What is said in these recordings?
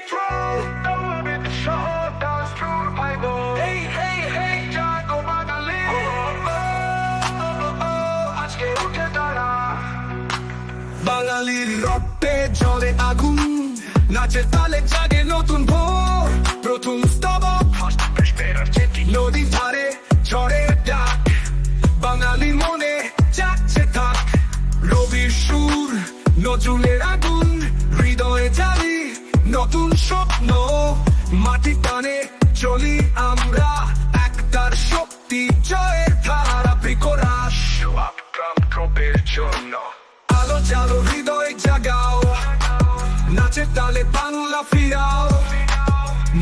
control. With the shot, dance through the Bible. Hey, hey, hey, জাগো বাঙালি। আজকে উঠে দাঁড়া। বাঙালির রক্তে জ্বলে আগুন, নাচের তালে জাগে নতুন ভোর। প্রথম স্তবক নদীর ধারে ঝড়ের ডাক, বাঙালির মনে জাগছে থাক। রবির সুর, নজরুলের আগুন, হৃদয়ে জ্বালি নতুন স্বপ্ন। মাটি টানে চলি আমরা, একতার শক্তি জয়ের ধারা বিকরাস। ক্রমের জন্য আলো জালো হৃদয় জাগাও, নাচের তালে বাংলা ফিরাও।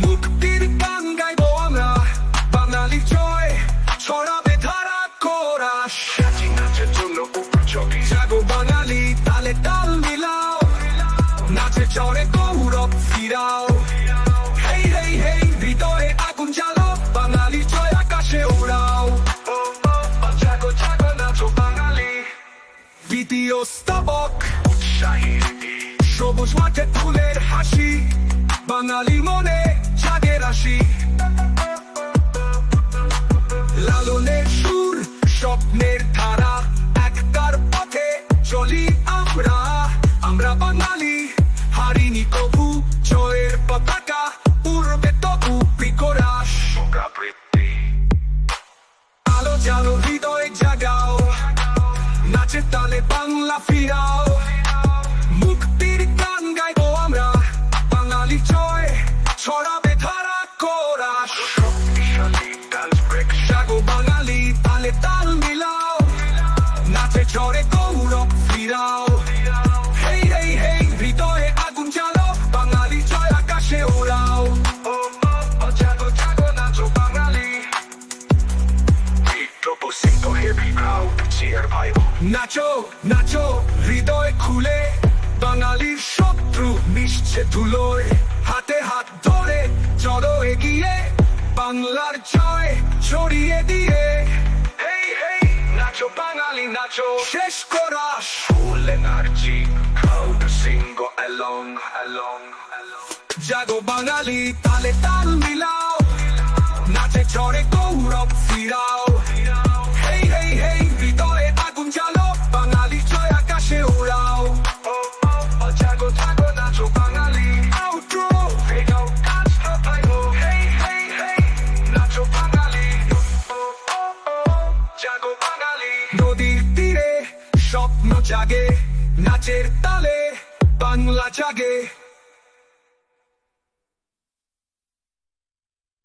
মুক্তির গান গাইবো আমরা, বাঙালি জয় ছড়াবে ধারা কোরাস। নাচের জন্য উপযোগী জাগো বাঙালি, তালে তাল মিলাও, নাচে চড়ে গৌরব ফিরাও। হেই হেই হেই, হৃদয়ে আগুন জ্বালো, বাঙালি জয় আকাশে উড়াও। জাগো জাগো নাচো বাঙালি। দ্বিতীয় স্তবক উৎসাহী, সবুজ মাঠে ফুলের হাসি, বাঙালি মনে জাগে রাশি। লালনের সুর, স্বপ্নের ধারা, একতার পথে চলি আমরা। আমরা বাঙালি হারিনি কবু, জয়ের পতাকা উড়বে তবু বিকরাস। আলো জালো হৃদয় জাগাও, নাচের তালে বাংলা ফিরাও। মুক্তির গান গাইবো আমরা, বাঙালি জয় ছড়াবে ধারা কোরাস। জাগো বাঙালি, তালে তাল মিলাও, নাচে চড়ে গৌরব ফিরাও। হেই হেই হেই, হৃদয়ে আগুন জ্বালো, বাঙালি জয় আকাশে ওড়াও। জাগো জাগো নাচো বাঙালি। নাচো নাচো হৃদয় খুলে, বাঙালির শত্রু মিশছে ধুলোয়। হাতে হাত ধরে চলো এগিয়ে, বাংলার জয় ছড়িয়ে দিয়ে। হেই হেই, নাচো বাঙালি নাচো, শেষ কোরাস। ফুল energy, crowd sing go along, along, along. জাগো বাঙালি, তালে তাল মিলাও, নাচে চড়ে গৌরব ফিরাও।